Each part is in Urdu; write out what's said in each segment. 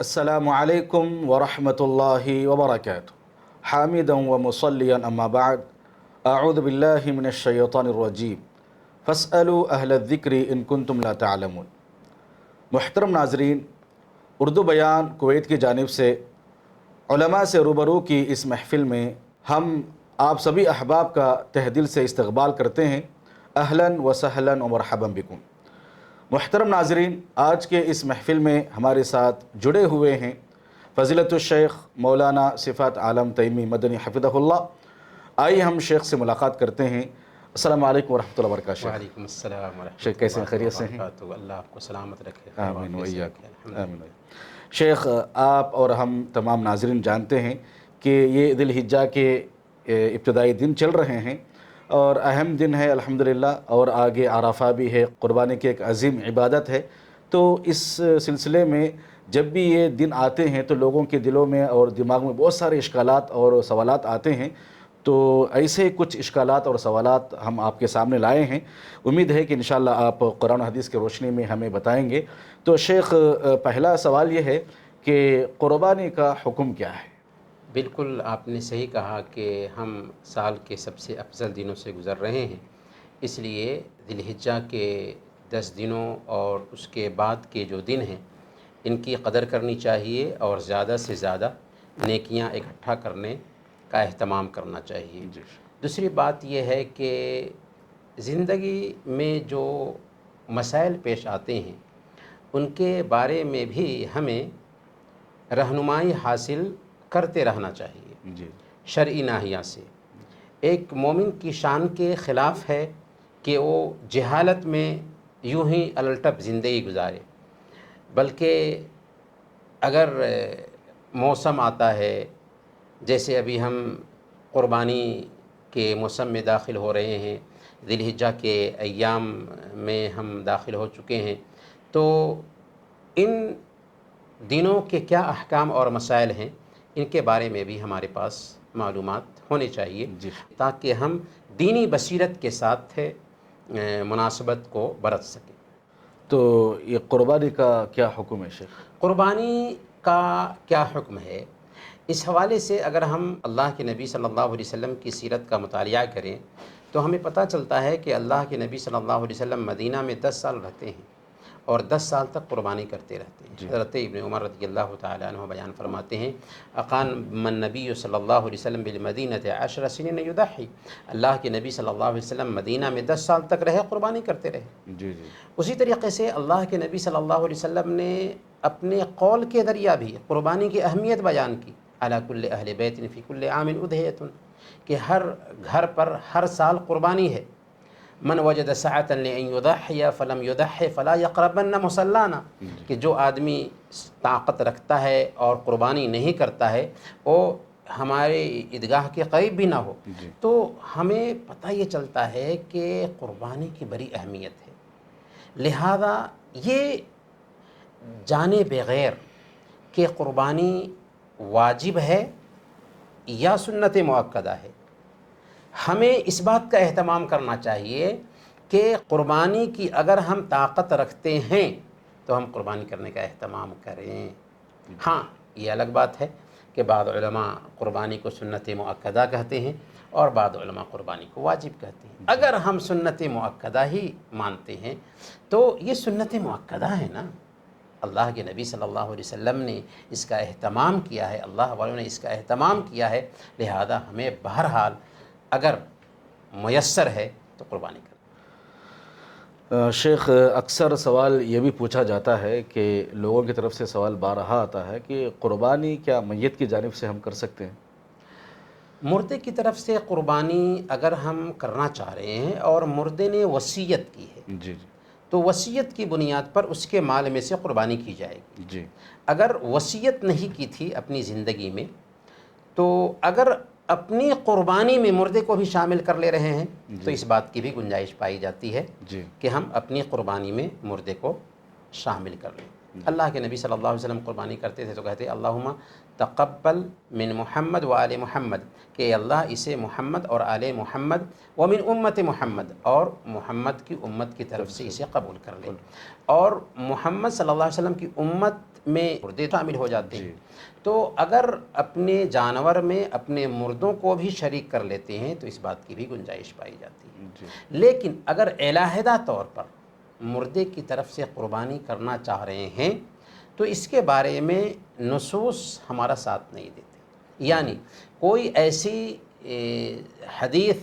السلام علیکم ورحمۃ اللہ وبرکاتہ حامدا ومصلیا اما بعد اعوذ باللہ من الشیطان الرجیم فاسألوا اہل الذکر ان کنتم لا تعلمون۔ محترم ناظرین، اردو بیان کویت کی جانب سے علماء سے روبرو کی اس محفل میں ہم آپ سبھی احباب کا تہ دل سے استقبال کرتے ہیں۔ اہلاً و سہلاً و مرحبا بکم۔ محترم ناظرین، آج کے اس محفل میں ہمارے ساتھ جڑے ہوئے ہیں فضیلت الشیخ مولانا صفات عالم تیمی مدنی حفظہ اللہ۔ آئیے ہم شیخ سے ملاقات کرتے ہیں۔ السلام علیکم ورحمۃ اللہ وبرکاتہ شیخ۔ وعلیکم السلام ورحمۃ شیخ کیسے ہیں؟ خیریت سے ہیں؟ وبرکاتہ۔ اللہ آپ کو سلامت رکھے۔ آمین وإیاکم۔ آمین۔ شیخ، آپ اور ہم تمام ناظرین جانتے ہیں کہ یہ ذی الحجہ کے ابتدائی دن چل رہے ہیں اور اہم دن ہے الحمدللہ، اور آگے عرفہ بھی ہے، قربانی کی ایک عظیم عبادت ہے۔ تو اس سلسلے میں جب بھی یہ دن آتے ہیں تو لوگوں کے دلوں میں اور دماغ میں بہت سارے اشکالات اور سوالات آتے ہیں، تو ایسے کچھ اشکالات اور سوالات ہم آپ کے سامنے لائے ہیں۔ امید ہے کہ انشاءاللہ آپ قرآن و حدیث کی روشنی میں ہمیں بتائیں گے۔ تو شیخ، پہلا سوال یہ ہے کہ قربانی کا حکم کیا ہے؟ بالکل آپ نے صحیح کہا کہ ہم سال کے سب سے افضل دنوں سے گزر رہے ہیں، اس لیے ذی الحجہ کے 10 دنوں اور اس کے بعد کے جو دن ہیں ان کی قدر کرنی چاہیے اور زیادہ سے زیادہ نیکیاں اکٹھا کرنے کا اہتمام کرنا چاہیے۔ دوسری بات یہ ہے کہ زندگی میں جو مسائل پیش آتے ہیں ان کے بارے میں بھی ہمیں رہنمائی حاصل کرتے رہنا چاہیے شرعی ناحیہ سے۔ ایک مومن کی شان کے خلاف ہے کہ وہ جہالت میں یوں ہی الٹپ زندگی گزارے، بلکہ اگر موسم آتا ہے، جیسے ابھی ہم قربانی کے موسم میں داخل ہو رہے ہیں، ذی الحجہ کے ایام میں ہم داخل ہو چکے ہیں، تو ان دنوں کے کیا احکام اور مسائل ہیں ان کے بارے میں بھی ہمارے پاس معلومات ہونے چاہیے تاکہ ہم دینی بصیرت کے ساتھ مناسبت کو برت سکیں۔ تو یہ قربانی کا کیا حکم ہے شیخ؟ قربانی کا کیا حکم ہے، اس حوالے سے اگر ہم اللہ کے نبی صلی اللہ علیہ وسلم کی سیرت کا مطالعہ کریں تو ہمیں پتہ چلتا ہے کہ اللہ کے نبی صلی اللہ علیہ وسلم مدینہ میں 10 سال رہتے ہیں اور 10 سال تک قربانی کرتے رہتے ہیں۔ حضرت ابن عمر رضی اللہ تعالیٰ عنہ بیان فرماتے ہیں، اقام النبی صلی اللہ علیہ وسلم بالمدینہ 10 سنین یضحی، اللہ کے نبی صلی اللہ علیہ وسلم مدینہ میں 10 سال تک رہے، قربانی کرتے رہے۔ اسی طریقے سے اللہ کے نبی صلی اللہ علیہ وسلم نے اپنے قول کے ذریعہ بھی قربانی کی اہمیت بیان کی، علی کل اہل بیت فی کل عام اضحیۃ، کہ ہر گھر پر ہر سال قربانی ہے۔ من وجد سعۃ لأن یضحی فلم یضحی فلا یقربن مصلانا، کہ جو آدمی طاقت رکھتا ہے اور قربانی نہیں کرتا ہے وہ ہمارے عیدگاہ کے قریب بھی نہ ہو۔ تو ہمیں پتہ یہ چلتا ہے کہ قربانی کی بڑی اہمیت ہے، لہذا یہ جانے بغیر کہ قربانی واجب ہے یا سنت مؤکدہ ہے، ہمیں اس بات کا اہتمام کرنا چاہیے کہ قربانی کی اگر ہم طاقت رکھتے ہیں تو ہم قربانی کرنے کا اہتمام کریں۔ ہاں، یہ الگ بات ہے کہ بعض علماء قربانی کو سنت مؤکدہ کہتے ہیں اور بعض علماء قربانی کو واجب کہتے ہیں۔ اگر ہم سنت مؤکدہ ہی مانتے ہیں تو یہ سنت مؤکدہ ہے نا، اللہ کے نبی صلی اللہ علیہ وسلم نے اس کا اہتمام کیا ہے، اللہ والوں نے اس کا اہتمام کیا ہے، لہذا ہمیں بہرحال اگر میسر ہے تو قربانی کریں۔ شیخ، اکثر سوال یہ بھی پوچھا جاتا ہے کہ لوگوں کی طرف سے سوال بارہا آتا ہے کہ قربانی کیا میت کی جانب سے ہم کر سکتے ہیں؟ مردے کی طرف سے قربانی اگر ہم کرنا چاہ رہے ہیں اور مردے نے وصیت کی ہے تو وصیت کی بنیاد پر اس کے مال میں سے قربانی کی جائے گی۔ اگر وصیت نہیں کی تھی اپنی زندگی میں تو اگر اپنی قربانی میں مردے کو بھی شامل کر لے رہے ہیں تو اس بات کی بھی گنجائش پائی جاتی ہے کہ ہم اپنی قربانی میں مردے کو شامل کر لیں۔ اللہ کے نبی صلی اللہ علیہ وسلم قربانی کرتے تھے تو کہتے اللہم تقبل من محمد و آل محمد، کہ اللہ اسے محمد اور آل محمد و من امت محمد، اور محمد کی امت کی طرف سے اسے قبول کر لے۔ اور محمد صلی اللہ علیہ وسلم کی امت میں مردے شامل ہو جاتے ہیں، تو اگر اپنے جانور میں اپنے مردوں کو بھی شریک کر لیتے ہیں تو اس بات کی بھی گنجائش پائی جاتی ہے۔ لیکن اگر علیحدہ طور پر مردے کی طرف سے قربانی کرنا چاہ رہے ہیں تو اس کے بارے میں نصوص ہمارا ساتھ نہیں دیتے، یعنی کوئی ایسی حدیث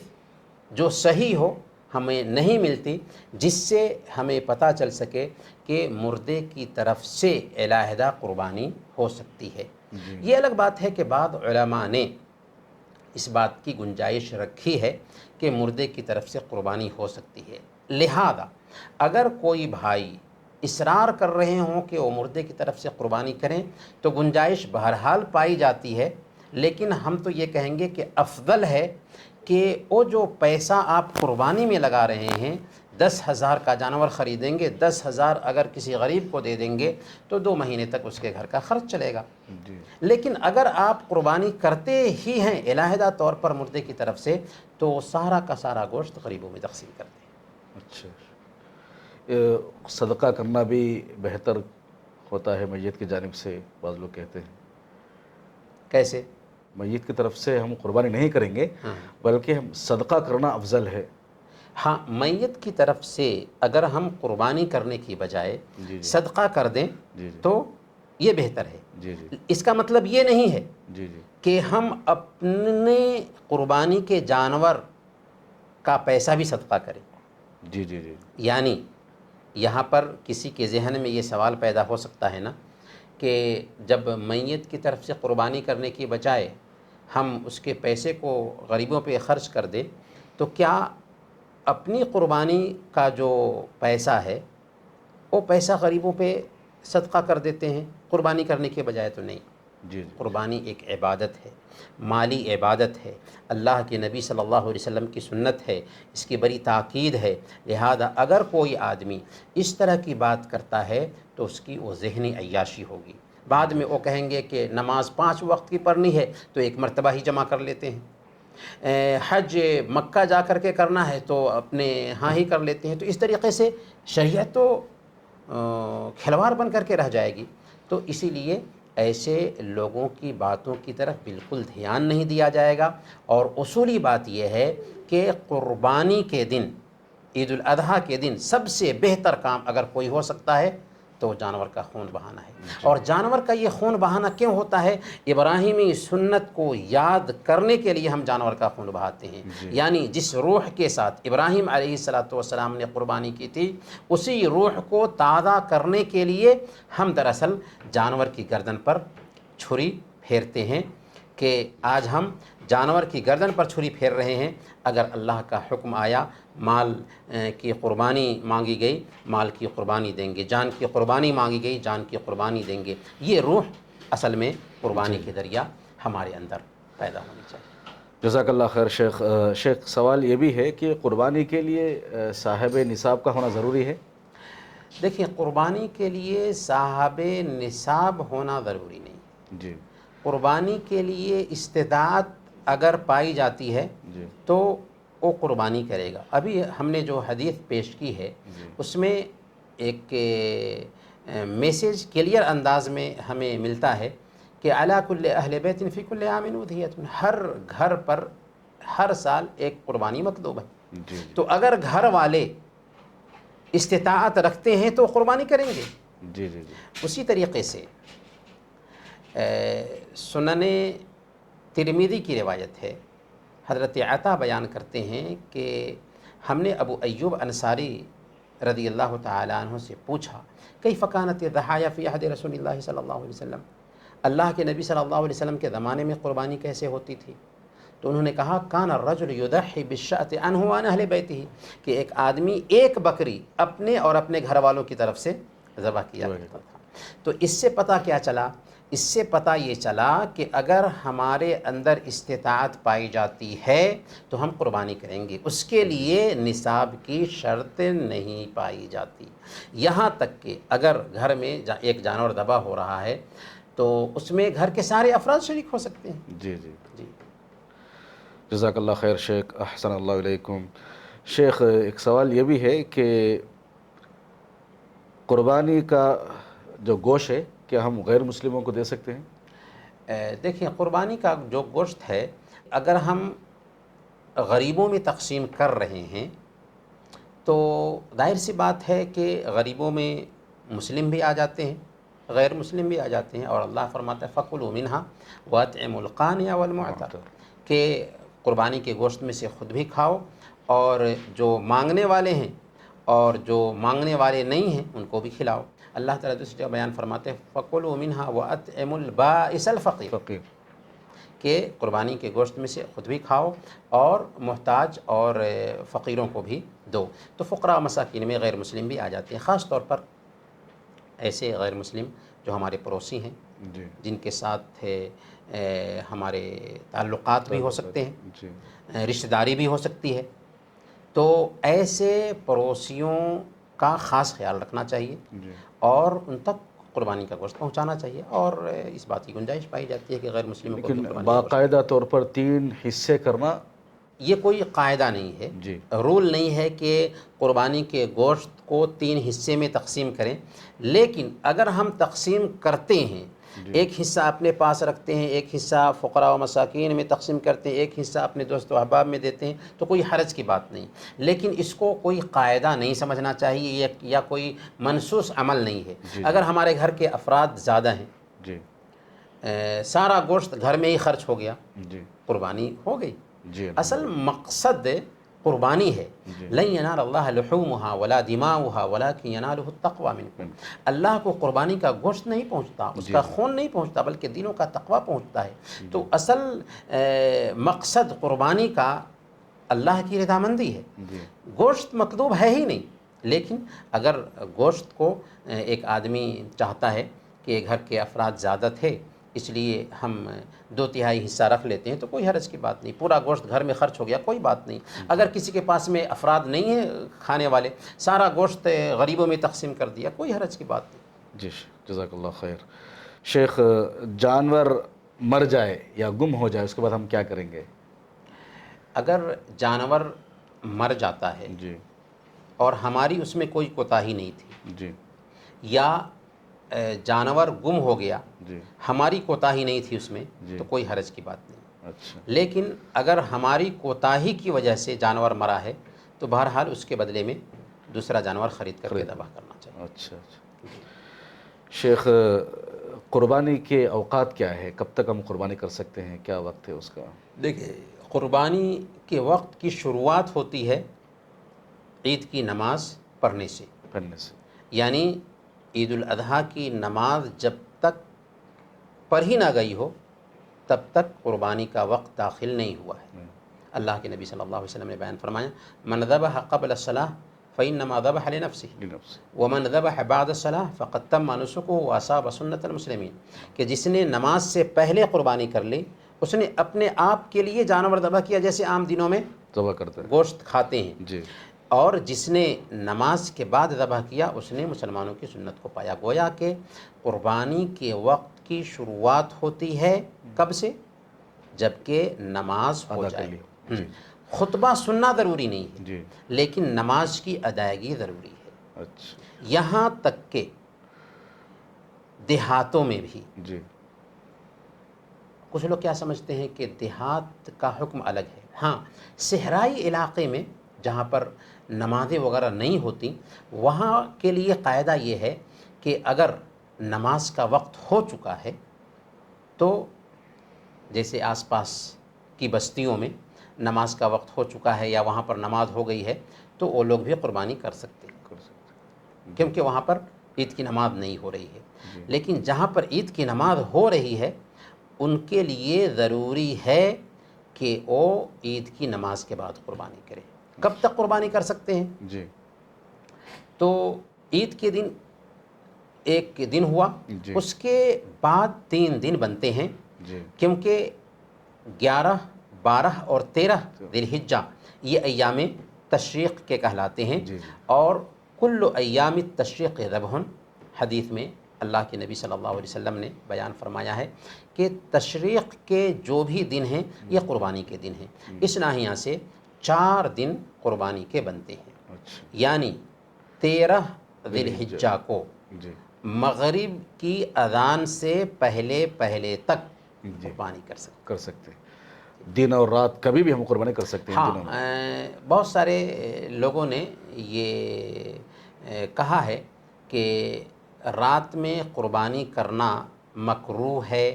جو صحیح ہو ہمیں نہیں ملتی جس سے ہمیں پتہ چل سکے کہ مردے کی طرف سے علیحدہ قربانی ہو سکتی ہے۔ یہ الگ بات ہے کہ بعض علماء نے اس بات کی گنجائش رکھی ہے کہ مردے کی طرف سے قربانی ہو سکتی ہے، لہذا اگر کوئی بھائی اصرار کر رہے ہوں کہ وہ مردے کی طرف سے قربانی کریں تو گنجائش بہرحال پائی جاتی ہے، لیکن ہم تو یہ کہیں گے کہ افضل ہے کہ وہ جو پیسہ آپ قربانی میں لگا رہے ہیں، 10,000 کا جانور خریدیں گے، 10,000 اگر کسی غریب کو دے دیں گے تو 2 مہینے تک اس کے گھر کا خرچ چلے گا۔ لیکن اگر آپ قربانی کرتے ہی ہیں علیحدہ طور پر مردے کی طرف سے تو سارا کا سارا گوشت غریبوں میں تقسیم کر دیں۔ اچھا، صدقہ کرنا بھی بہتر ہوتا ہے میت کی جانب سے، بعض لوگ کہتے ہیں۔ کیسے؟ میت کی طرف سے ہم قربانی نہیں کریں گے بلکہ ہم صدقہ کرنا افضل ہے۔ ہاں، میت کی طرف سے اگر ہم قربانی کرنے کی بجائے صدقہ کر دیں تو یہ بہتر ہے۔ اس کا مطلب یہ نہیں ہے کہ ہم اپنے قربانی کے جانور کا پیسہ بھی صدقہ کریں۔ یعنی یہاں پر کسی کے ذہن میں یہ سوال پیدا ہو سکتا ہے نا کہ جب میت کی طرف سے قربانی کرنے کی بجائے ہم اس کے پیسے کو غریبوں پہ خرچ کر دیں تو کیا اپنی قربانی کا جو پیسہ ہے وہ پیسہ غریبوں پہ صدقہ کر دیتے ہیں قربانی کرنے کے بجائے؟ تو نہیں۔ قربانی ایک عبادت ہے، مالی عبادت ہے، اللہ کے نبی صلی اللہ علیہ وسلم کی سنت ہے، اس کی بڑی تاکید ہے، لہذا اگر کوئی آدمی اس طرح کی بات کرتا ہے تو اس کی وہ ذہنی عیاشی ہوگی۔ بعد میں وہ کہیں گے کہ نماز 5 وقت کی پڑھنی ہے تو ایک مرتبہ ہی جمع کر لیتے ہیں، حج مکہ جا کر کے کرنا ہے تو اپنے ہاں ہی کر لیتے ہیں، تو اس طریقے سے شریعت تو کھلواڑ بن کر کے رہ جائے گی۔ تو اسی لیے ایسے لوگوں کی باتوں کی طرف بالکل دھیان نہیں دیا جائے گا، اور اصولی بات یہ ہے کہ قربانی کے دن، عید الاضحیٰ کے دن سب سے بہتر کام اگر کوئی ہو سکتا ہے تو جانور کا خون بہانا ہے۔ اور جانور کا یہ خون بہانا کیوں ہوتا ہے؟ ابراہیمی سنت کو یاد کرنے کے لیے ہم جانور کا خون بہاتے ہیں، یعنی جس روح کے ساتھ ابراہیم علیہ السلام نے قربانی کی تھی اسی روح کو تازہ کرنے کے لیے ہم دراصل جانور کی گردن پر چھری پھیرتے ہیں کہ آج ہم جانور کی گردن پر چھری پھیر رہے ہیں، اگر اللہ کا حکم آیا مال کی قربانی مانگی گئی مال کی قربانی دیں گے، جان کی قربانی مانگی گئی جان کی قربانی دیں گے۔ یہ روح اصل میں قربانی کے ذریعہ ہمارے اندر پیدا ہونی چاہیے۔ جزاک اللہ خیر شیخ۔ شیخ، سوال یہ بھی ہے کہ قربانی کے لیے صاحب نصاب کا ہونا ضروری ہے؟ دیکھیں، قربانی کے لیے صاحب نصاب ہونا ضروری نہیں۔ قربانی کے لیے استطاعت اگر پائی جاتی ہے تو وہ قربانی کرے گا۔ ابھی ہم نے جو حدیث پیش کی ہے اس میں ایک میسیج کلیئر انداز میں ہمیں ملتا ہے کہ علی کل اہل بیت فی کل عام اضحیۃ، ہر گھر پر ہر سال ایک قربانی مطلوب ہے۔ تو اگر گھر والے استطاعت رکھتے ہیں تو قربانی کریں گے۔ اسی طریقے سے سنن ترمذی کی روایت ہے، حضرت عطا بیان کرتے ہیں کہ ہم نے ابو ایوب انصاری رضی اللہ تعالیٰ عنہ سے پوچھا کیف کانت الضحایا فی عہد رسول اللہ صلی اللہ علیہ وسلم، اللہ کے نبی صلی اللہ علیہ وسلم کے زمانے میں قربانی کیسے ہوتی تھی؟ تو انہوں نے کہا کان الرجل یضحی بالشاۃ عنہ وعن اہل بیتہ، کہ ایک آدمی ایک بکری اپنے اور اپنے گھر والوں کی طرف سے ذبح کیا کرتا تھا۔ تو اس سے پتہ کیا چلا؟ اس سے پتہ یہ چلا کہ اگر ہمارے اندر استطاعت پائی جاتی ہے تو ہم قربانی کریں گے، اس کے لیے نصاب کی شرط نہیں پائی جاتی۔ یہاں تک کہ اگر گھر میں ایک جانور ذبح ہو رہا ہے تو تو اس میں گھر کے سارے افراد شریک ہو سکتے ہیں. جی جی جی. جزاک اللہ خیر شیخ، احسن اللہ علیکم. شیخ ایک سوال یہ بھی ہے کہ قربانی کا جو گوشت ہے کیا ہم غیر مسلموں کو دے سکتے ہیں؟ دیکھیں، قربانی کا جو گوشت ہے اگر ہم غریبوں میں تقسیم کر رہے ہیں تو ظاہر سی بات ہے کہ غریبوں میں مسلم بھی آ جاتے ہیں، غیر مسلم بھی آ جاتے ہیں، اور اللہ فرماتا ہے فَكُلُوا مِنْهَا وَأَطْعِمُوا الْقَانِعَ وَالْمُعْتَرَ، کہ قربانی کے گوشت میں سے خود بھی کھاؤ اور جو مانگنے والے ہیں اور جو مانگنے والے نہیں ہیں ان کو بھی کھلاؤ. اللہ تعالیٰ دوسری جگہ بیان فرماتے ہیں فَكُلُوا مِنْهَا وَأَطْعِمُوا الْبَائِسَ الْفَقِيرَ، فقیر. کہ قربانی کے گوشت میں سے خود بھی کھاؤ اور محتاج اور فقیروں کو بھی دو. تو فقراء مساکین میں غیر مسلم بھی آ جاتے ہیں، خاص طور پر ایسے غیر مسلم جو ہمارے پڑوسی ہیں، جی جن کے ساتھ ہمارے تعلقات بھی ہو سکتے ہیں، جی رشتہ داری بھی ہو سکتی ہے. تو ایسے پڑوسیوں کا خاص خیال رکھنا چاہیے جی. اور ان تک قربانی کا گوشت پہنچانا چاہیے، اور اس بات کی گنجائش پائی جاتی ہے کہ غیر مسلموں کو بھی لیکن قربانی کا گوشت. باقاعدہ طور پر 3 حصے کرنا یہ کوئی قاعدہ نہیں ہے، جی رول نہیں ہے کہ قربانی کے گوشت کو 3 حصے میں تقسیم کریں، لیکن اگر ہم تقسیم کرتے ہیں، جی ایک حصہ اپنے پاس رکھتے ہیں، ایک حصہ فقراء و مساکین میں تقسیم کرتے ہیں، ایک حصہ اپنے دوست و احباب میں دیتے ہیں، تو کوئی حرج کی بات نہیں. لیکن اس کو کوئی قاعدہ نہیں سمجھنا چاہیے یا کوئی منسوس عمل نہیں ہے. جی اگر ہمارے گھر کے افراد زیادہ ہیں، جی سارا گوشت گھر میں ہی خرچ ہو گیا، جی قربانی ہو گئی. جی اصل مقصد قربانی ہے. جی لن ینال اللہ لحومها ولا دماؤها ولکن ینالہ التقوی منکم. اللہ کو قربانی کا گوشت نہیں پہنچتا، اس جی کا جی خون نہیں پہنچتا، بلکہ دلوں کا تقوی پہنچتا ہے. تو اصل مقصد قربانی کا اللہ کی رضامندی ہے. جی گوشت مطلوب ہے ہی نہیں، لیکن اگر گوشت کو ایک آدمی چاہتا ہے کہ گھر کے افراد زیادہ تھے اس لیے ہم 2/3 حصہ رکھ لیتے ہیں، تو کوئی حرج کی بات نہیں. پورا گوشت گھر میں خرچ ہو گیا، کوئی بات نہیں. اگر کسی کے پاس میں افراد نہیں ہیں کھانے والے، سارا گوشت غریبوں میں تقسیم کر دیا، کوئی حرج کی بات نہیں. جی جزاک اللہ خیر. شیخ جانور مر جائے یا گم ہو جائے اس کے بعد ہم کیا کریں گے؟ اگر جانور مر جاتا ہے جی اور ہماری اس میں کوئی کوتاہی نہیں تھی، جی یا جانور گم ہو گیا، جی ہماری کوتاہی نہیں تھی اس میں، جی. تو کوئی حرج کی بات نہیں. اچھا لیکن اگر ہماری کوتاہی کی وجہ سے جانور مرا ہے تو بہرحال اس کے بدلے میں دوسرا جانور خرید کر کے ذبح کرنا چاہیے. اچھا اچھا. شیخ قربانی کے اوقات کیا ہے؟ کب تک ہم قربانی کر سکتے ہیں؟ کیا وقت ہے اس کا؟ دیکھیں، قربانی کے وقت کی شروعات ہوتی ہے عید کی نماز پڑھنے سے. یعنی عید الاضحیٰ کی نماز جب تک پڑھ ہی نہ گئی ہو تب تک قربانی کا وقت داخل نہیں ہوا ہے. اللہ کے نبی صلی اللہ علیہ وسلم نے بیان فرمایا من ذبح قبل الصلاۃ فإنما ذبح لنفسه ومن ذبح بعد الصلاۃ فقد تم نسکہ وأصاب سنة المسلمین، کہ جس نے نماز سے پہلے قربانی کر لی اس نے اپنے آپ کے لیے جانور ذبح کیا، جیسے عام دنوں میں ذبح کرتے ہیں گوشت کھاتے ہیں. جی. اور جس نے نماز کے بعد ذبح کیا اس نے مسلمانوں کی سنت کو پایا. گویا کہ قربانی کے وقت کی شروعات ہوتی ہے کب سے؟ جب کہ نماز ہو ادا کر جائے. لی. جی خطبہ سننا ضروری نہیں ہے، جی. لیکن نماز کی ادائیگی ضروری ہے. اچھا. یہاں تک کہ دیہاتوں میں بھی جی کچھ لوگ کیا سمجھتے ہیں کہ دیہات کا حکم الگ ہے. ہاں، صحرائی علاقے میں جہاں پر نمازیں وغیرہ نہیں ہوتی وہاں کے لیے قاعدہ یہ ہے کہ اگر نماز کا وقت ہو چکا ہے تو جیسے آس پاس کی بستیوں میں نماز کا وقت ہو چکا ہے یا وہاں پر نماز ہو گئی ہے تو وہ لوگ بھی قربانی کر سکتے ہیں، کیونکہ وہاں پر عید کی نماز نہیں ہو رہی ہے. لیکن جہاں پر عید کی نماز ہو رہی ہے ان کے لیے ضروری ہے کہ وہ عید کی نماز کے بعد قربانی کریں. کب تک قربانی کر سکتے ہیں؟ جی تو عید کے دن ایک دن ہوا، جی اس کے بعد 3 دن بنتے ہیں، جی کیونکہ 11 12 اور 13 ذی الحجہ یہ ایام تشریق کے کہلاتے ہیں. جی اور کل ایام التشریق ذبح حدیث میں اللہ کے نبی صلی اللہ علیہ وسلم نے بیان فرمایا ہے کہ تشریق کے جو بھی دن ہیں یہ قربانی کے دن ہیں. اس ناحیہ سے 4 دن قربانی کے بنتے ہیں. اچھا یعنی 13 ذی الحجہ کو جی مغرب کی اذان سے پہلے تک قربانی کر سکتے ہیں. دن اور رات کبھی بھی ہم قربانی کر سکتے ہیں ان دنوں میں. ہاں بہت سارے لوگوں نے یہ کہا ہے کہ رات میں قربانی کرنا مکروہ ہے،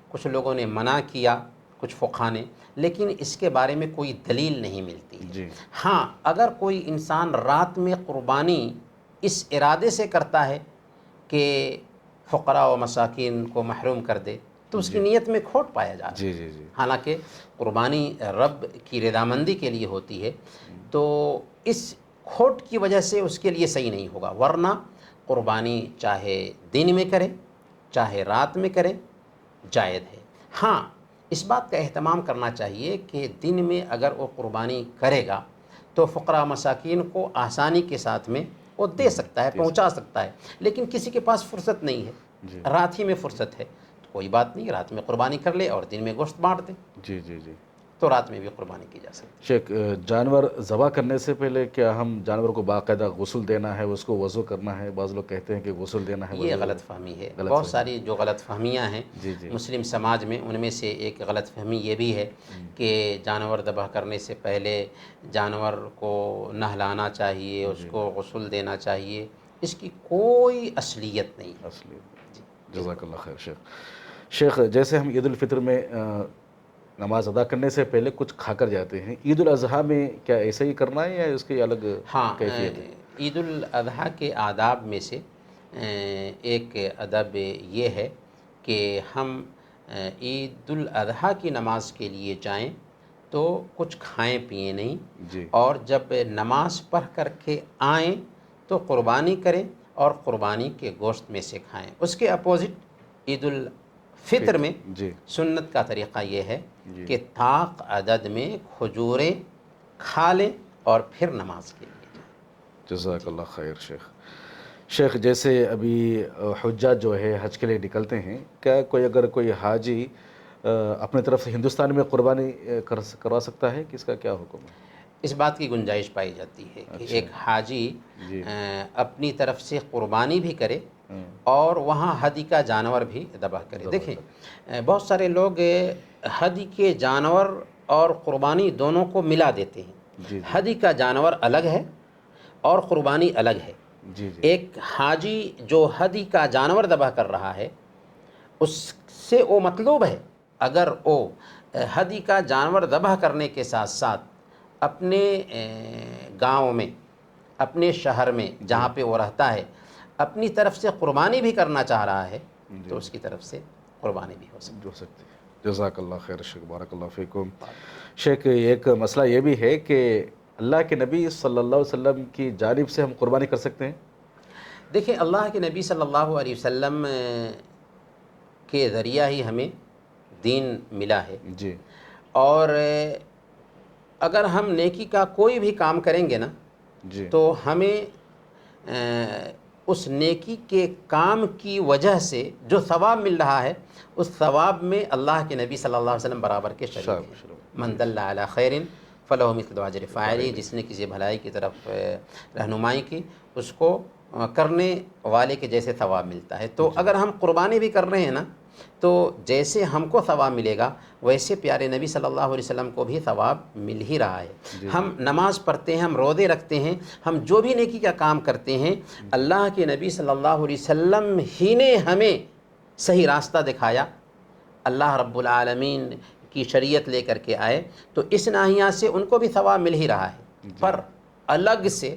کچھ لوگوں نے منع کیا، کچھ فقہا نے، لیکن اس کے بارے میں کوئی دلیل نہیں ملتی ہے. جی ہاں اگر کوئی انسان رات میں قربانی اس ارادے سے کرتا ہے کہ فقراء و مساکین کو محروم کر دے تو اس کی نیت میں کھوٹ پایا جا رہا ہے. جی جی جی حالانکہ قربانی رب کی رضامندی کے لیے ہوتی ہے، تو اس کھوٹ کی وجہ سے اس کے لیے صحیح نہیں ہوگا. ورنہ قربانی چاہے دن میں کرے چاہے رات میں کرے جائز ہے. ہاں اس بات کا اہتمام کرنا چاہیے کہ دن میں اگر وہ قربانی کرے گا تو فقراء مساکین کو آسانی کے ساتھ میں وہ دے سکتا ہے، پہنچا سکتا ہے. لیکن کسی کے پاس فرصت نہیں ہے، رات ہی میں فرصت ہے، تو کوئی بات نہیں، رات میں قربانی کر لے اور دن میں گوشت بانٹ دے. جی جی جی تو رات میں بھی قربانی کی جا سکتی ہے. شیخ، جانور ذبح کرنے سے پہلے کیا ہم جانور کو باقاعدہ غسل دینا ہے، اس کو وضو کرنا ہے؟ بعض لوگ کہتے ہیں کہ غسل دینا ہے. یہ غلط فہمی ہے. بہت ساری جو غلط فہمیاں ہیں جی جی مسلم سماج میں، ان میں سے ایک غلط فہمی یہ بھی ہے کہ جانور ذبح کرنے سے پہلے جانور کو نہلانا چاہیے، اس کو غسل دینا چاہیے. اس کی کوئی اصلیت نہیں ہے. اصلی. جزاک اللہ خیر شیخ. شیخ، جیسے ہم عید الفطر میں نماز ادا کرنے سے پہلے کچھ کھا کر جاتے ہیں، عید الاضحیٰ میں کیا ایسا ہی کرنا ہے یا اس کی الگ کیفیت ہے؟ عید الاضحیٰ کے آداب میں سے ایک ادب یہ ہے کہ ہم عید الاضحیٰ کی نماز کے لیے جائیں تو کچھ کھائیں پئیں نہیں، جی اور جب نماز پڑھ کر کے آئیں تو قربانی کریں اور قربانی کے گوشت میں سے کھائیں. اس کے اپوزٹ عید الفطر میں جی سنت کا طریقہ یہ ہے کہ طاق عدد میں کھجوریں کھا لیں اور پھر نماز کے لیے جائیں. جزاک اللہ خیر شیخ. شیخ، جیسے ابھی حجاج جو ہے حج کے لیے نکلتے ہیں، کیا اگر کوئی حاجی اپنے طرف سے ہندوستان میں قربانی کروا سکتا ہے کہ اس کا کیا حکم ہے؟ اس بات کی گنجائش پائی جاتی ہے کہ ایک حاجی اپنی طرف سے قربانی بھی کرے اور وہاں ہدی کا جانور بھی ذبح کرے. دیکھیں بہت سارے لوگ ہدی کے جانور اور قربانی دونوں کو ملا دیتے ہیں. ہدی کا جانور الگ ہے اور قربانی الگ ہے. ایک حاجی جو ہدی کا جانور ذبح کر رہا ہے اس سے وہ مطلوب ہے اگر وہ ہدی کا جانور ذبح کرنے کے ساتھ ساتھ اپنے گاؤں میں، اپنے شہر میں جہاں پہ وہ رہتا ہے اپنی طرف سے قربانی بھی کرنا چاہ رہا ہے تو اس کی طرف سے قربانی بھی ہو سکتی ہے. جزاک اللہ خیر شیخ، بارک اللہ فیکم. شیخ، ایک مسئلہ یہ بھی ہے کہ اللہ کے نبی صلی اللہ علیہ وسلم کی جانب سے ہم قربانی کر سکتے ہیں؟ دیکھیں اللہ کے نبی صلی اللہ علیہ وسلم کے ذریعہ ہی ہمیں دین ملا ہے. جی. اور اگر ہم نیکی کا کوئی بھی کام کریں گے نا تو ہمیں اس نیکی کے کام کی وجہ سے جو ثواب مل رہا ہے اس ثواب میں اللہ کے نبی صلی اللہ علیہ وسلم برابر کے شریک ہیں. من دل علی خیر فلہ مثل اجر فاعلہ. جس نے کسی بھلائی کی طرف رہنمائی کی اس کو کرنے والے کے جیسے ثواب ملتا ہے. تو اگر ہم قربانی بھی کر رہے ہیں نا تو جیسے ہم کو ثواب ملے گا ویسے پیارے نبی صلی اللہ علیہ وسلم کو بھی ثواب مل ہی رہا ہے. ہم نماز پڑھتے ہیں، ہم روزے رکھتے ہیں، ہم جو بھی نیکی کا کام کرتے ہیں اللہ کے نبی صلی اللہ علیہ وسلم ہی نے ہمیں صحیح راستہ دکھایا. اللہ رب العالمین کی شریعت لے کر کے آئے تو اس ناحیہ سے ان کو بھی ثواب مل ہی رہا ہے. پر الگ سے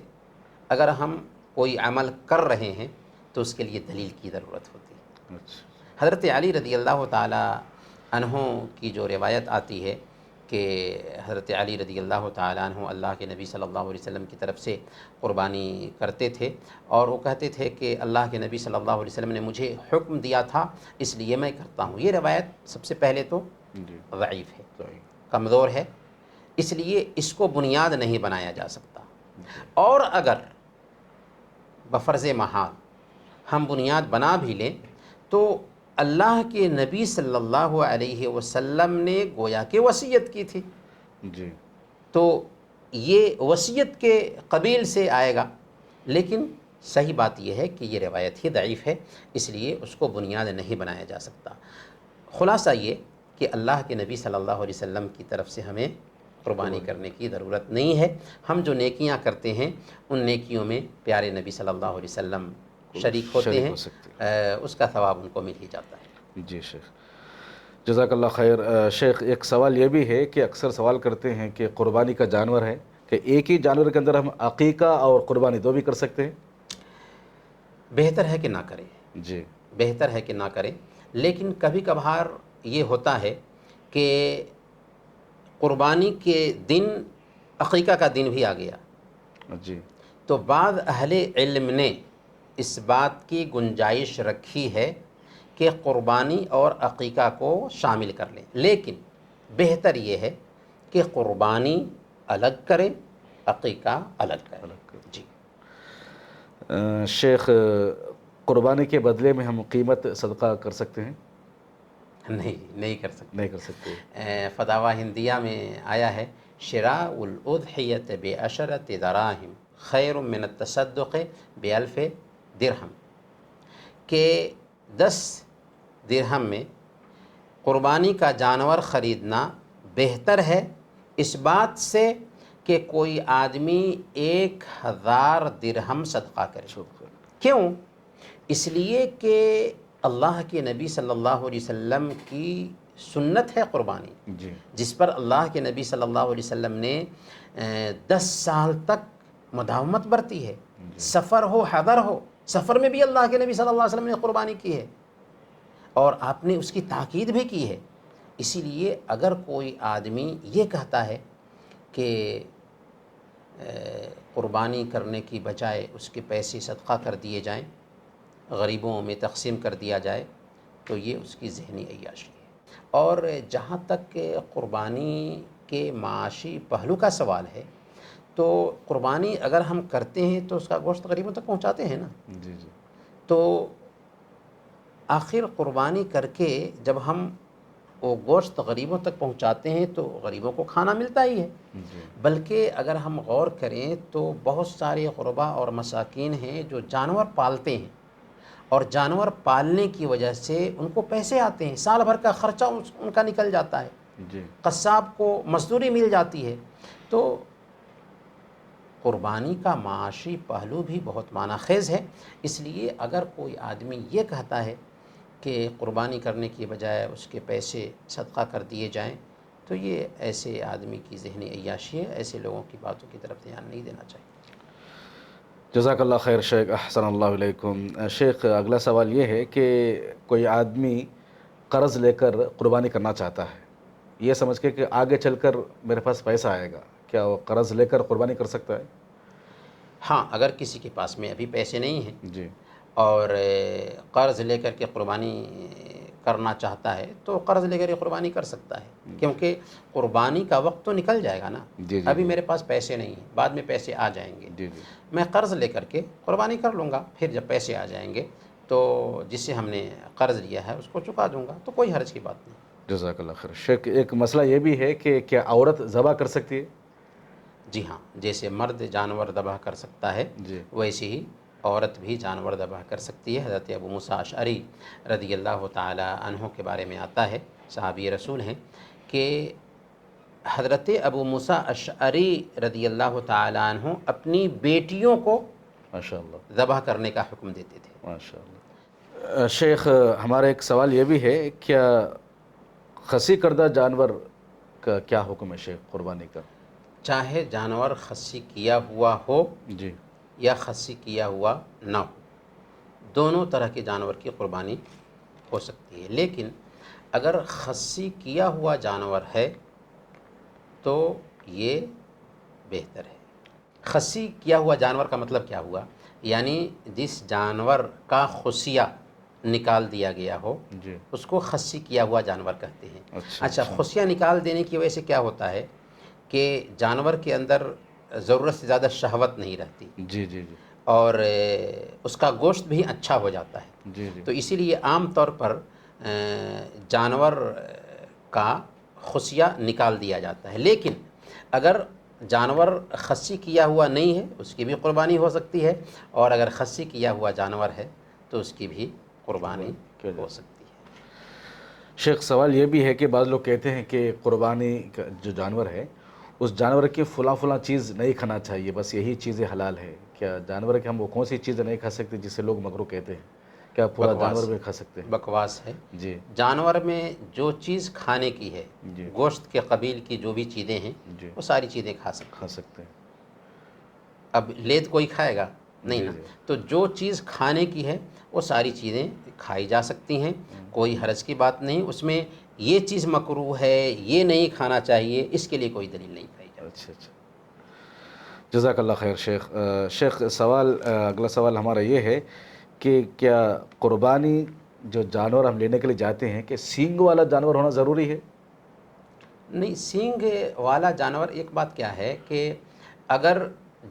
اگر ہم کوئی عمل کر رہے ہیں تو اس کے لیے دلیل کی ضرورت ہوتی ہے. حضرت علی رضی اللہ تعالی عنہ کی جو روایت آتی ہے کہ حضرت علی رضی اللہ تعالی عنہ اللہ کے نبی صلی اللہ علیہ وسلم کی طرف سے قربانی کرتے تھے اور وہ کہتے تھے کہ اللہ کے نبی صلی اللہ علیہ وسلم نے مجھے حکم دیا تھا اس لیے میں کرتا ہوں. یہ روایت سب سے پہلے تو ضعیف ہے، کمزور ہے، اس لیے اس کو بنیاد نہیں بنایا جا سکتا. اور اگر بفرض محال ہم بنیاد بنا بھی لیں تو اللہ کے نبی صلی اللہ علیہ وسلم نے گویا کہ وصیت کی تھی، جی تو یہ وصیت کے قبیل سے آئے گا، لیکن صحیح بات یہ ہے کہ یہ روایت ہی ضعیف ہے، اس لیے اس کو بنیاد نہیں بنایا جا سکتا۔ خلاصہ یہ کہ اللہ کے نبی صلی اللہ علیہ وسلم کی طرف سے ہمیں قربانی کرنے کی ضرورت نہیں ہے۔ ہم جو نیکیاں کرتے ہیں ان نیکیوں میں پیارے نبی صلی اللہ علیہ وسلم شریک ہوتے ہیں، ہو سکتے اس کا ثواب ان کو مل ہی جاتا ہے۔ جی شیخ، جزاک اللہ خیر۔ شیخ ایک سوال یہ بھی ہے کہ اکثر سوال کرتے ہیں کہ قربانی کا جانور ہے کہ ایک ہی جانور کے اندر ہم عقیقہ اور قربانی دو بھی کر سکتے ہیں؟ بہتر ہے کہ نہ کریں، جی بہتر ہے کہ نہ کریں، لیکن کبھی کبھار یہ ہوتا ہے کہ قربانی کے دن عقیقہ کا دن بھی آ گیا، جی تو بعض اہل علم نے اس بات کی گنجائش رکھی ہے کہ قربانی اور عقیقہ کو شامل کر لیں، لیکن بہتر یہ ہے کہ قربانی الگ کریں، عقیقہ الگ کریں۔ جی شیخ، قربانی کے بدلے میں ہم قیمت صدقہ کر سکتے ہیں؟ نہیں کر سکتے۔ نہیں کر سکتے۔ فتاوی ہندیہ میں آیا ہے شراء الاضحیۃ بعشرۃ دراہم خیر من التصدق بألف درہم، کہ 10 درہم میں قربانی کا جانور خریدنا بہتر ہے اس بات سے کہ کوئی آدمی 1000 درہم صدقہ کرے۔ کیوں؟ اس لیے کہ اللہ کے نبی صلی اللہ علیہ وسلم کی سنت ہے قربانی، جی جس پر اللہ کے نبی صلی اللہ علیہ وسلم نے 10 سال تک مداومت برتی ہے، سفر ہو حضر ہو، سفر میں بھی اللہ کے نبی صلی اللہ علیہ وسلم نے قربانی کی ہے اور آپ نے اس کی تاکید بھی کی ہے۔ اسی لیے اگر کوئی آدمی یہ کہتا ہے کہ قربانی کرنے کی بجائے اس کے پیسے صدقہ کر دیے جائیں، غریبوں میں تقسیم کر دیا جائے، تو یہ اس کی ذہنی عیاشی ہے۔ اور جہاں تک کہ قربانی کے معاشی پہلو کا سوال ہے، تو قربانی اگر ہم کرتے ہیں تو اس کا گوشت غریبوں تک پہنچاتے ہیں نا، جی جی تو آخر قربانی کر کے جب ہم وہ گوشت غریبوں تک پہنچاتے ہیں تو غریبوں کو کھانا ملتا ہی ہے، جی بلکہ اگر ہم غور کریں تو بہت سارے غربا اور مساکین ہیں جو جانور پالتے ہیں اور جانور پالنے کی وجہ سے ان کو پیسے آتے ہیں، سال بھر کا خرچہ ان کا نکل جاتا ہے، جی قصاب کو مزدوری مل جاتی ہے۔ تو قربانی کا معاشی پہلو بھی بہت معنی خیز ہے، اس لیے اگر کوئی آدمی یہ کہتا ہے کہ قربانی کرنے کی بجائے اس کے پیسے صدقہ کر دیے جائیں، تو یہ ایسے آدمی کی ذہنی عیاشی ہے، ایسے لوگوں کی باتوں کی طرف دھیان نہیں دینا چاہیے۔ جزاک اللہ خیر شیخ، احسن اللہ علیکم۔ شیخ اگلا سوال یہ ہے کہ کوئی آدمی قرض لے کر قربانی کرنا چاہتا ہے، یہ سمجھ کے کہ آگے چل کر میرے پاس پیسہ آئے گا، کیا وہ قرض لے کر قربانی کر سکتا ہے؟ ہاں، اگر کسی کے پاس میں ابھی پیسے نہیں ہیں جی اور قرض لے کر کے قربانی کرنا چاہتا ہے تو قرض لے کر کے قربانی کر سکتا ہے، کیونکہ قربانی کا وقت تو نکل جائے گا نا۔ جی ابھی میرے پاس پیسے نہیں ہیں، بعد میں پیسے آ جائیں گے، جی جی میں قرض لے کر کے قربانی کر لوں گا، پھر جب پیسے آ جائیں گے تو جس سے ہم نے قرض لیا ہے اس کو چکا دوں گا، تو کوئی حرج کی بات نہیں۔ جزاک اللہ خیر۔ شیخ ایک مسئلہ یہ بھی ہے کہ کیا عورت ذبح کر سکتی ہے؟ جی ہاں، جیسے مرد جانور ذبح کر سکتا ہے جی ویسے ہی عورت بھی جانور ذبح کر سکتی ہے۔ حضرت ابو موسیٰ اشعری رضی اللہ تعالی عنہ کے بارے میں آتا ہے، صحابی رسول ہیں، کہ حضرت ابو موسیٰ اشعری رضی اللہ تعالی عنہ اپنی بیٹیوں کو ماشاء اللہ ذبح کرنے کا حکم دیتے تھے۔ ماشاء اللہ۔ شیخ ہمارا ایک سوال یہ بھی ہے، کیا خصی کردہ جانور کا کیا حکم ہے شیخ قربانی کا؟ چاہے جانور خصی کیا ہوا ہو جی یا خصی کیا ہوا نہ ہو، دونوں طرح کے جانور کی قربانی ہو سکتی ہے، لیکن اگر خصی کیا ہوا جانور ہے تو یہ بہتر ہے۔ خصی کیا ہوا جانور کا مطلب کیا ہوا؟ یعنی جس جانور کا خصیہ نکال دیا گیا ہو جی اس کو خصی کیا ہوا جانور کہتے ہیں۔ اچھا اچھا، خصیہ نکال دینے کی وجہ سے کیا ہوتا ہے کہ جانور کے اندر ضرورت سے زیادہ شہوت نہیں رہتی جی جی جی اور اس کا گوشت بھی اچھا ہو جاتا ہے۔ جی جی تو اسی لیے عام طور پر جانور کا خصیہ نکال دیا جاتا ہے، لیکن اگر جانور خصی کیا ہوا نہیں ہے اس کی بھی قربانی ہو سکتی ہے، اور اگر خصی کیا ہوا جانور ہے تو اس کی بھی قربانی کیا جا ہو سکتا سکتی ہے۔ شیخ سوال یہ بھی ہے کہ بعض لوگ کہتے ہیں کہ قربانی کا جو جانور ہے اس جانور کی فلاں چیز نہیں کھانا چاہیے، بس یہی چیزیں حلال ہے، کیا جانور کے ہم وہ کون سی چیزیں نہیں کھا سکتے جس سے لوگ مکروہ کہتے ہیں؟ کیا پورا جانور بھی کھا سکتے ہیں؟ بکواس ہے۔ جی جانور میں جو چیز کھانے کی ہے، جی گوشت کے قبیل کی جو بھی چیزیں ہیں جی وہ ساری چیزیں کھا سکتے کھا ہیں۔ سکتے ہیں۔ اب لید کوئی کھائے گا نہیں جی نا، جی تو جو چیز کھانے کی ہے وہ ساری چیزیں کھائی جا سکتی ہیں، کوئی حرج کی بات نہیں اس میں۔ یہ چیز مکروہ ہے، یہ نہیں کھانا چاہیے، اس کے لیے کوئی دلیل نہیں کھائی جاتی۔ اچھا اچھا، جزاک اللہ خیر شیخ۔ شیخ سوال اگلا سوال ہمارا یہ ہے کہ کیا قربانی جو جانور ہم لینے کے لیے جاتے ہیں کہ سینگ والا جانور ہونا ضروری ہے؟ نہیں، سینگ والا جانور، ایک بات کیا ہے کہ اگر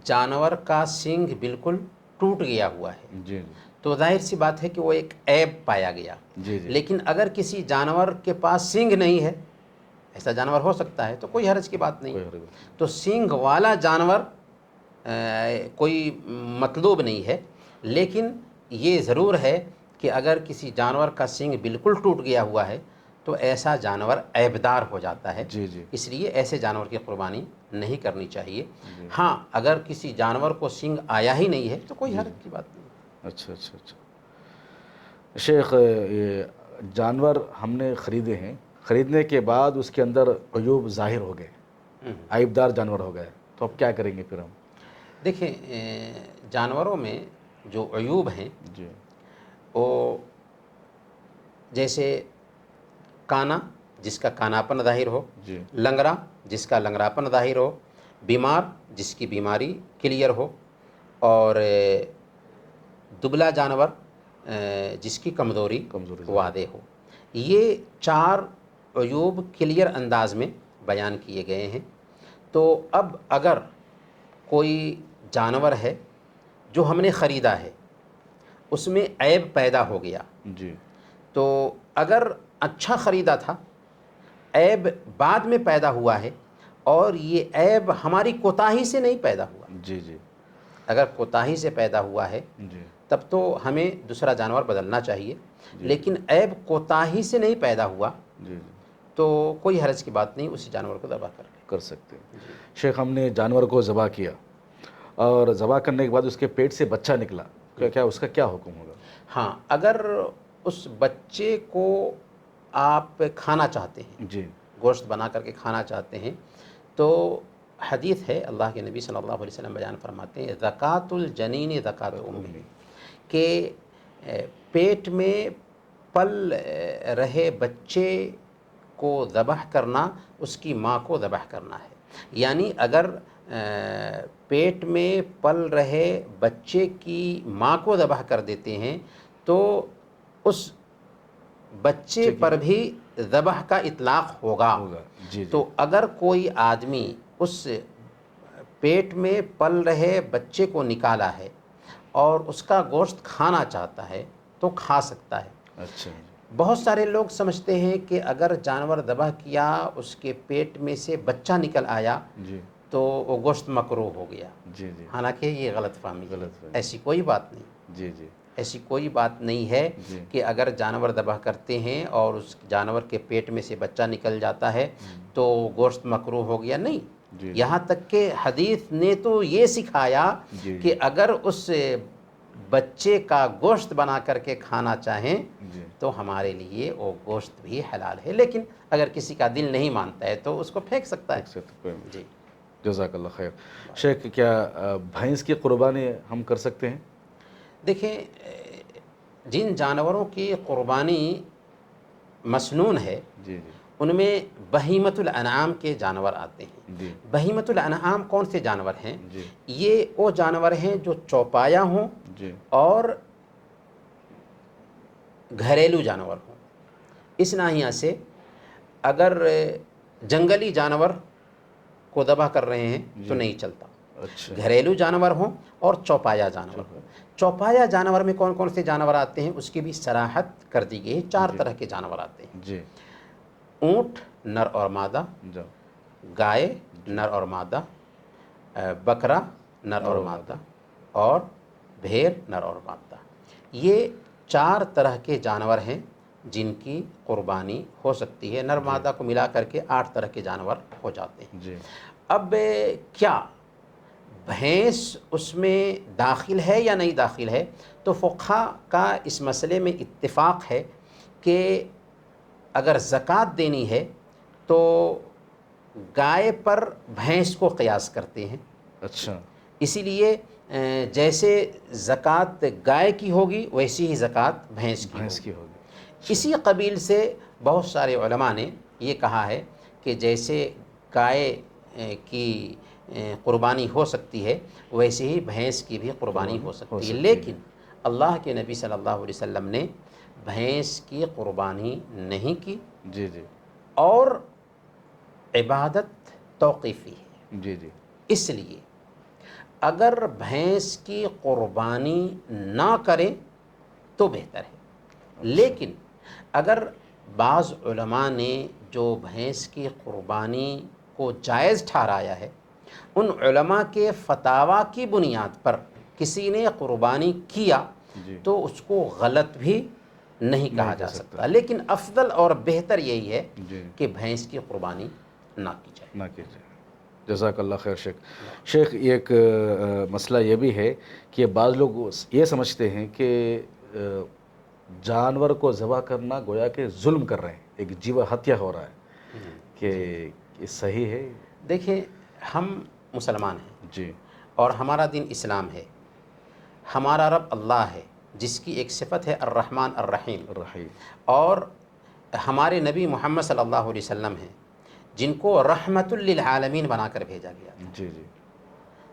جانور کا سینگ بالکل ٹوٹ گیا ہوا ہے جی تو ظاہر سی بات ہے کہ وہ ایک عیب پایا گیا، جی جی لیکن اگر کسی جانور کے پاس سینگ نہیں ہے، ایسا جانور ہو سکتا ہے، تو کوئی حرج کی بات نہیں۔ کوئی حرج نہیں۔ تو سینگ والا جانور کوئی مطلوب نہیں ہے، لیکن یہ ضرور ہے کہ اگر کسی جانور کا سینگ بالکل ٹوٹ گیا ہوا ہے تو ایسا جانور عیبدار ہو جاتا ہے، جی جی اس لیے ایسے جانور کی قربانی نہیں کرنی چاہیے۔ جی ہاں اگر کسی جانور کو سینگ آیا ہی نہیں ہے تو کوئی جی حرج کی بات نہیں۔ اچھا اچھا اچھا شیخ، یہ جانور ہم نے خریدے ہیں، خریدنے کے بعد اس کے اندر عیوب ظاہر ہو گئے، عیبدار جانور ہو گئے، تو اب کیا کریں گے پھر ہم؟ دیکھیں جانوروں میں جو عیوب ہیں جی وہ جیسے کانا، جس کا کاناپن ظاہر ہو، جی لنگڑا جس کا لنگڑاپن ظاہر ہو، بیمار جس کی بیماری کلیئر ہو، اور دبلا جانور جس کی کمزوری ظاہر واضح ہو۔ یہ چار عیوب کلیئر انداز میں بیان کیے گئے ہیں۔ تو اب اگر کوئی جانور ہے جو ہم نے خریدا ہے اس میں عیب پیدا ہو گیا، جی تو اگر اچھا خریدا تھا، عیب بعد میں پیدا ہوا ہے، اور یہ عیب ہماری کوتاہی سے نہیں پیدا ہوا، جی جی اگر کوتاہی سے پیدا ہوا ہے جی تب تو ہمیں دوسرا جانور بدلنا چاہیے، جی لیکن عیب کوتاہی سے نہیں پیدا ہوا جی جی تو کوئی حرج کی بات نہیں، اسی جانور کو ذبح کر لیں۔ کر سکتے ہیں۔ جی شیخ، ہم نے جانور کو ذبح کیا اور ذبح کرنے کے بعد اس کے پیٹ سے بچہ نکلا، کیا اس کا کیا حکم ہوگا؟ ہاں، اگر اس بچے کو آپ کھانا چاہتے ہیں، جی گوشت بنا کر کے کھانا چاہتے ہیں، تو حدیث ہے، اللہ کے نبی صلی اللہ علیہ وسلم بیان فرماتے ہیں زکوٰۃ الجنین زکوٰۃ امہ، کہ پیٹ میں پل رہے بچے کو ذبح کرنا اس کی ماں کو ذبح کرنا ہے۔ یعنی اگر پیٹ میں پل رہے بچے کی ماں کو ذبح کر دیتے ہیں تو اس بچے پر بھی ذبح کا اطلاق ہوگا۔ جی جی تو اگر کوئی آدمی اس پیٹ میں پل رہے بچے کو نکالا ہے اور اس کا گوشت کھانا چاہتا ہے تو کھا سکتا ہے۔ اچھا بہت سارے لوگ سمجھتے ہیں کہ اگر جانور ذبح کیا اس کے پیٹ میں سے بچہ نکل آیا جی تو وہ گوشت مکروہ ہو گیا، جی جی حالانکہ یہ غلط فہمی ہے، غلط فہمی۔ ایسی کوئی بات نہیں، جی جی ایسی کوئی بات نہیں ہے جی کہ اگر جانور ذبح کرتے ہیں اور اس جانور کے پیٹ میں سے بچہ نکل جاتا ہے تو گوشت مکروہ ہو گیا، نہیں۔ جی یہاں تک کہ حدیث نے تو یہ سکھایا جی کہ اگر اس بچے کا گوشت بنا کر کے کھانا چاہیں جی تو ہمارے لیے وہ گوشت بھی حلال ہے، لیکن اگر کسی کا دل نہیں مانتا ہے تو اس کو پھینک سکتا ہے۔ جی جزاک اللہ خیر۔ شیخ، کیا بھینس کی قربانی ہم کر سکتے ہیں؟ دیکھیں جن جانوروں کی قربانی مسنون ہے جی جی ان میں بہیمۃ الانعام کے جانور آتے ہیں۔ جی بہیمۃ الانعام کون سے جانور ہیں؟ جی یہ وہ جانور ہیں جو چوپایا ہوں جی اور گھریلو جانور ہوں۔ اس ناحیہ سے اگر جنگلی جانور کو ذبح کر رہے ہیں تو جی نہیں چلتا، اچھا گھریلو جانور ہوں اور چوپایا جانور ہوں۔ چوپایا جانور میں کون کون سے جانور آتے ہیں اس کی بھی صراحت کر دی گئی ہے، 4 طرح کے جانور آتے ہیں۔ جی اونٹ نر اور مادہ، جا گائے نر اور مادہ، بکرا نر اور مادہ، اور بھیڑ نر اور مادہ۔ یہ 4 طرح کے جانور ہیں جن کی قربانی ہو سکتی ہے، نر مادہ کو ملا کر کے 8 طرح کے جانور ہو جاتے ہیں۔ جی اب کیا بھینس اس میں داخل ہے یا نہیں داخل ہے؟ تو فقہا کا اس مسئلے میں اتفاق ہے کہ اگر زکوٰۃ دینی ہے تو گائے پر بھینس کو قیاس کرتے ہیں، اچھا اسی لیے جیسے زکوٰۃ گائے کی ہوگی ویسی ہی زکوٰۃ بھینس کی بھینس ہوگی۔ کی ہوگی۔ اسی قبیل سے بہت سارے علماء نے یہ کہا ہے کہ جیسے گائے کی قربانی ہو سکتی ہے ویسے ہی بھینس کی بھی قربانی ہو سکتی ہے، لیکن اللہ کے نبی صلی اللہ علیہ وسلم نے بھینس کی قربانی نہیں کی، جی جی اور عبادت توقیفی ہے۔ جی جی اس لیے اگر بھینس کی قربانی نہ کریں تو بہتر ہے، لیکن اگر بعض علماء نے جو بھینس کی قربانی کو جائز ٹھہرایا ہے، ان علماء کے فتاویٰ کی بنیاد پر کسی نے قربانی کیا جی تو اس کو غلط بھی نہیں کہا جا سکتا، لیکن افضل اور بہتر یہی ہے جی کہ بھینس کی قربانی نہ کی جائے۔ نہ کیجیے۔ جزاک اللہ خیر شیخ۔ شیخ ایک مسئلہ یہ بھی ہے کہ بعض لوگ یہ سمجھتے ہیں کہ جانور کو ذبح کرنا گویا کہ ظلم کر رہے ہیں، ایک جیو ہتیا ہو رہا ہے، کہ یہ صحیح ہے؟ دیکھیں، ہم مسلمان ہیں جی اور ہمارا دین اسلام ہے، ہمارا رب اللہ ہے جس کی ایک صفت ہے الرحمن الرحیم، رحیم، اور ہمارے نبی محمد صلی اللہ علیہ وسلم ہیں جن کو رحمت للعالمین بنا کر بھیجا گیا تھا۔ جی جی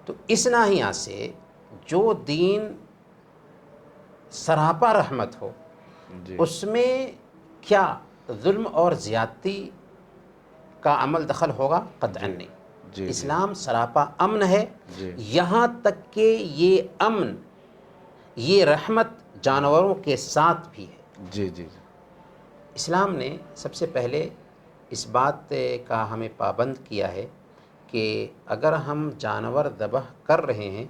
تو اس ناحیہ سے جو دین سراپا رحمت ہو جی اس میں کیا ظلم اور زیادتی کا عمل دخل ہوگا؟ قطعاً نہیں۔ جی اسلام سراپا امن ہے، جی یہاں تک کہ یہ امن، یہ رحمت جانوروں کے ساتھ بھی ہے۔ جی جی اسلام نے سب سے پہلے اس بات کا ہمیں پابند کیا ہے کہ اگر ہم جانور ذبح کر رہے ہیں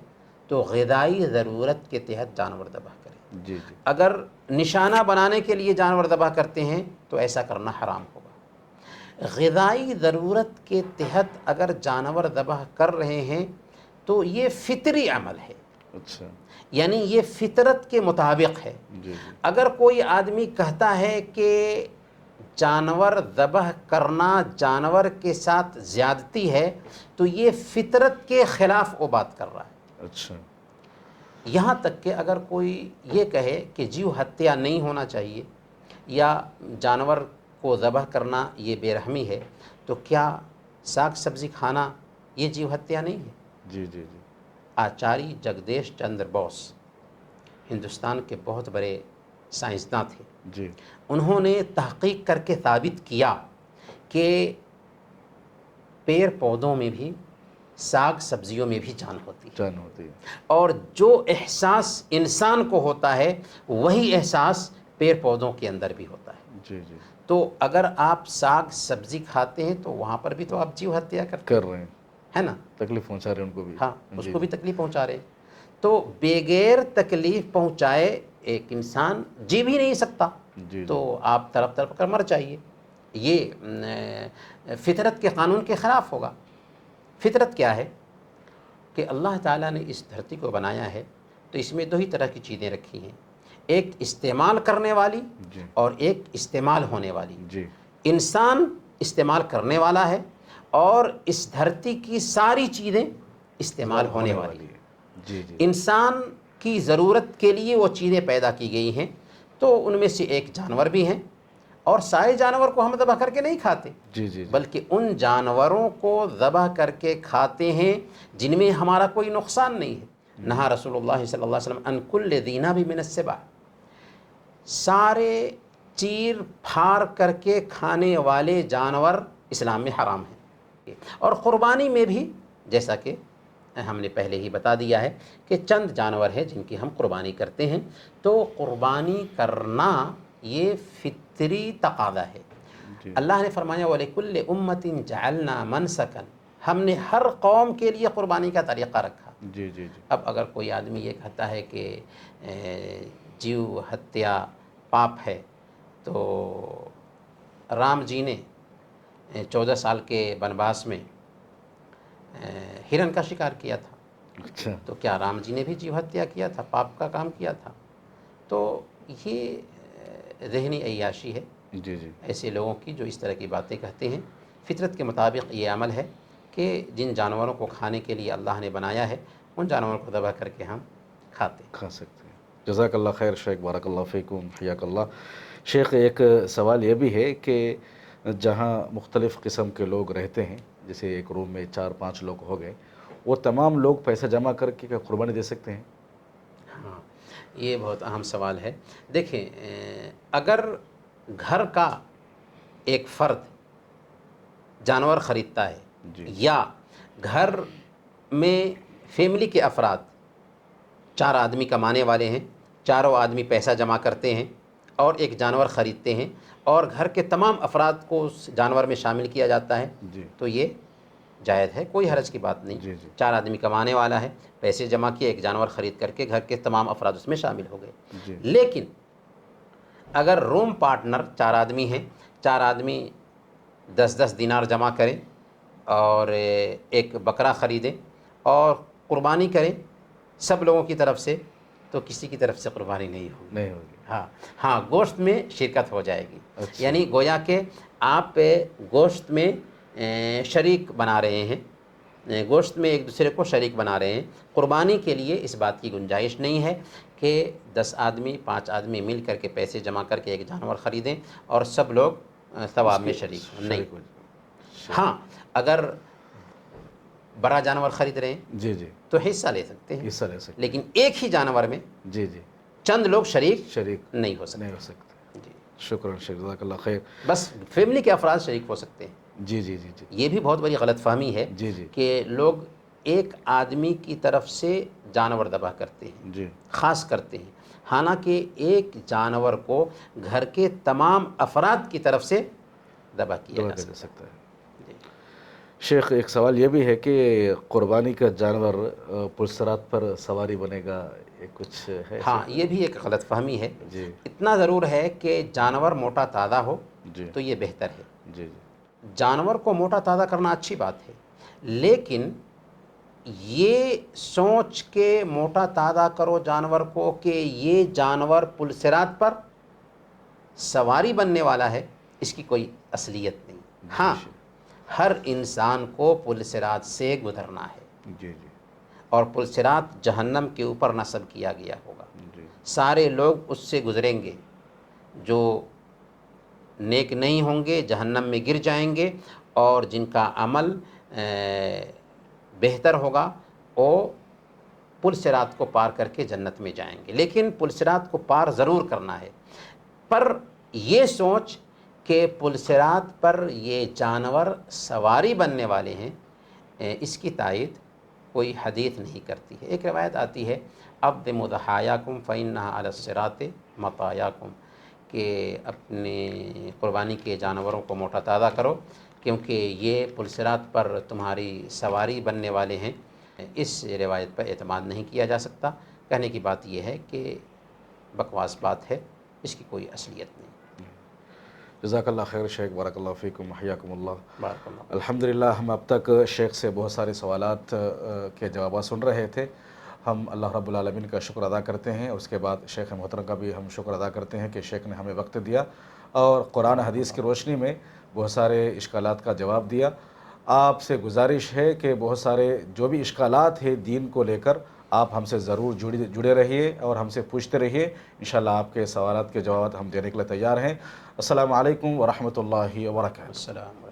تو غذائی ضرورت کے تحت جانور ذبح کریں۔ جی جی اگر نشانہ بنانے کے لیے جانور ذبح کرتے ہیں تو ایسا کرنا حرام ہوگا۔ غذائی ضرورت کے تحت اگر جانور ذبح کر رہے ہیں تو یہ فطری عمل ہے، اچھا یعنی یہ فطرت کے مطابق ہے۔ جی جی اگر کوئی آدمی کہتا ہے کہ جانور ذبح کرنا جانور کے ساتھ زیادتی ہے تو یہ فطرت کے خلاف وہ بات کر رہا ہے۔ اچھا یہاں تک کہ اگر کوئی یہ کہے کہ جیو ہتیا نہیں ہونا چاہیے یا جانور کو ذبح کرنا یہ بے رحمی ہے، تو کیا ساگ سبزی کھانا یہ جیو ہتیا نہیں ہے؟ جی جی جی آچاری جگدیش چندر بوس ہندوستان کے بہت بڑے سائنسداں تھے، جی انہوں نے تحقیق کر کے ثابت کیا کہ پیڑ پودوں میں بھی ساگ سبزیوں میں بھی جان ہوتی ہے، جان ہوتی ہے۔ اور جو احساس انسان کو ہوتا ہے وہی احساس پیڑ پودوں کے اندر بھی ہوتا ہے۔ جی جی تو اگر آپ ساگ سبزی کھاتے ہیں تو وہاں پر بھی تو آپ جیو ہتیا کرتے کر رہے ہیں، ہیں نا؟ تکلیف پہنچا رہے ہیں ان کو بھی۔ ہاں، اس کو بھی تکلیف پہنچا رہے ہیں۔ تو بغیر تکلیف پہنچائے ایک انسان جی بھی نہیں سکتا، جی تو آپ تڑپ تڑپ کر مر جائیے، یہ فطرت کے قانون کے خلاف ہوگا۔ فطرت کیا ہے کہ اللہ تعالیٰ نے اس دھرتی کو بنایا ہے تو اس میں 2 ہی طرح کی چیزیں رکھی ہیں، ایک استعمال کرنے والی جی اور ایک استعمال ہونے والی۔ جی انسان استعمال کرنے والا ہے اور اس دھرتی کی ساری چیزیں استعمال ہونے والی ہیں۔ جی جی انسان کی ضرورت کے لیے وہ چیزیں پیدا کی گئی ہیں، تو ان میں سے ایک جانور بھی ہیں، اور سارے جانور کو ہم ذبح کر کے نہیں کھاتے، جی جی بلکہ ان جانوروں کو ذبح کر کے کھاتے ہیں جن میں ہمارا کوئی نقصان نہیں ہے۔ نہا رسول اللہ صلی اللہ علیہ وسلم ان کل ذی ناب من السبع، سارے چیر پھاڑ کر کے کھانے والے جانور اسلام میں حرام ہیں۔ اور قربانی میں بھی جیسا کہ ہم نے پہلے ہی بتا دیا ہے کہ چند جانور ہیں جن کی ہم قربانی کرتے ہیں. تو قربانی کرنا یہ فطری تقاضا ہے. جی اللہ نے فرمایا وَلِكُلِّ أُمَّةٍ جَعَلْنَا مَنْسَكًا، ہم نے ہر قوم کے لیے قربانی کا طریقہ رکھا. جی جی جی اب اگر کوئی آدمی یہ کہتا ہے کہ جیو ہتیا پاپ ہے، تو رام جی نے 14 سال کے بنواس میں ہرن کا شکار کیا تھا، اچھا تو کیا رام جی نے بھی جیو ہتیا کیا تھا، پاپ کا کام کیا تھا؟ تو یہ ذہنی عیاشی ہے جی جی ایسے لوگوں کی جو اس طرح کی باتیں کہتے ہیں. فطرت کے مطابق یہ عمل ہے کہ جن جانوروں کو کھانے کے لیے اللہ نے بنایا ہے ان جانوروں کو ذبح کر کے ہم کھاتے ہیں. کھا سکتے ہیں. جزاک اللہ خیر شیخ، بارک اللہ فیکم، حیاک اللہ. شیخ ایک سوال یہ بھی ہے کہ جہاں مختلف قسم کے لوگ رہتے ہیں، جیسے ایک روم میں 4-5 لوگ ہو گئے، وہ تمام لوگ پیسہ جمع کر کے کیا قربانی دے سکتے ہیں؟ ہاں، یہ بہت اہم سوال ہے. دیکھیں، اگر گھر کا ایک فرد جانور خریدتا ہے جی یا گھر میں فیملی کے افراد 4 آدمی کمانے والے ہیں، چاروں آدمی پیسہ جمع کرتے ہیں اور ایک جانور خریدتے ہیں اور گھر کے تمام افراد کو اس جانور میں شامل کیا جاتا ہے، جی تو یہ جائز ہے، کوئی حرج کی بات نہیں. جی جی 4 آدمی کمانے والا ہے، پیسے جمع کیے، ایک جانور خرید کر کے گھر کے تمام افراد اس میں شامل ہو گئے. جی لیکن اگر روم پارٹنر 4 آدمی ہیں، 4 آدمی 10-10 دینار جمع کریں اور ایک بکرا خریدیں اور قربانی کریں سب لوگوں کی طرف سے، تو کسی کی طرف سے قربانی نہیں ہوگی. نہیں ہوگی. ہاں گوشت میں شرکت ہو جائے گی. اچھا. یعنی گویا کہ آپ گوشت میں شریک بنا رہے ہیں، گوشت میں ایک دوسرے کو شریک بنا رہے ہیں. قربانی کے لیے اس بات کی گنجائش نہیں ہے کہ 10 آدمی 5 آدمی مل کر کے پیسے جمع کر کے ایک جانور خریدیں اور سب لوگ ثواب میں شریک ہوں. نہیں. ہو جائے. ہاں، اگر بڑا جانور خرید رہے ہیں جی جی تو حصہ لے سکتے ہیں، حصہ لے سکتے لیکن ایک ہی جانور میں ہیں. جی جی چند لوگ شریک شریک نہیں ہو سکتے. نہیں ہو سکتے. جی، شکراً شیخ، جزاک اللہ خیر. بس فیملی کے افراد شریک ہو سکتے ہیں. جی جی جی جی یہ بھی بہت بڑی غلط فہمی ہے جی جی کہ لوگ ایک آدمی کی طرف سے جانور ذبح کرتے ہیں، جی خاص کرتے ہیں، حالانکہ ایک جانور کو گھر کے تمام افراد کی طرف سے ذبح کیا دعا جا کیا جا سکتا سکتا ہے. ہے. جی. شیخ ایک سوال یہ بھی ہے کہ قربانی کا جانور پلسرات پر سواری بنے گا، یہ کچھ ہے؟ ہاں، یہ بھی ایک غلط فہمی ہے. جی اتنا ضرور ہے کہ جانور موٹا تازہ ہو جی تو یہ بہتر ہے. جی جی جانور کو موٹا تازہ کرنا اچھی بات ہے، لیکن یہ سوچ کے موٹا تازہ کرو جانور کو کہ یہ جانور پلسرات پر سواری بننے والا ہے، اس کی کوئی اصلیت نہیں. ہاں، ہر انسان کو پلسرات سے گزرنا ہے جی جی اور پلسرات جہنم کے اوپر نصب کیا گیا ہوگا. جی سارے لوگ اس سے گزریں گے، جو نیک نہیں ہوں گے جہنم میں گر جائیں گے، اور جن کا عمل بہتر ہوگا وہ پلسرات کو پار کر کے جنت میں جائیں گے. لیکن پلسرات کو پار ضرور کرنا ہے، پر یہ سوچ کہ پلسرات پر یہ جانور سواری بننے والے ہیں، اس کی تائید کوئی حدیث نہیں کرتی ہے. ایک روایت آتی ہے اقدموا ضحایاکم فإنها علی الصراط مطایاکم، کہ اپنے قربانی کے جانوروں کو موٹا تازہ کرو کیونکہ یہ پلسرات پر تمہاری سواری بننے والے ہیں. اس روایت پر اعتماد نہیں کیا جا سکتا. کہنے کی بات یہ ہے کہ بکواس بات ہے، اس کی کوئی اصلیت نہیں. جزاک اللہ خیر شیخ، بارک اللہ فیکم، حیاکم اللہ. بارک اللہ. الحمدللہ ہم اب تک شیخ سے بہت سارے سوالات کے جوابات سن رہے تھے. ہم اللہ رب العالمین کا شکر ادا کرتے ہیں، اس کے بعد شیخ محترم کا بھی ہم شکر ادا کرتے ہیں کہ شیخ نے ہمیں وقت دیا اور قرآن حدیث کی روشنی میں بہت سارے اشکالات کا جواب دیا. آپ سے گزارش ہے کہ بہت سارے جو بھی اشکالات ہیں دین کو لے کر، آپ ہم سے ضرور جڑے رہیے اور ہم سے پوچھتے رہیے. انشاءاللہ آپ کے سوالات کے جوابات ہم دینے کے لیے تیار ہیں. السلام علیکم ورحمۃ اللہ وبرکاتہ. السلام.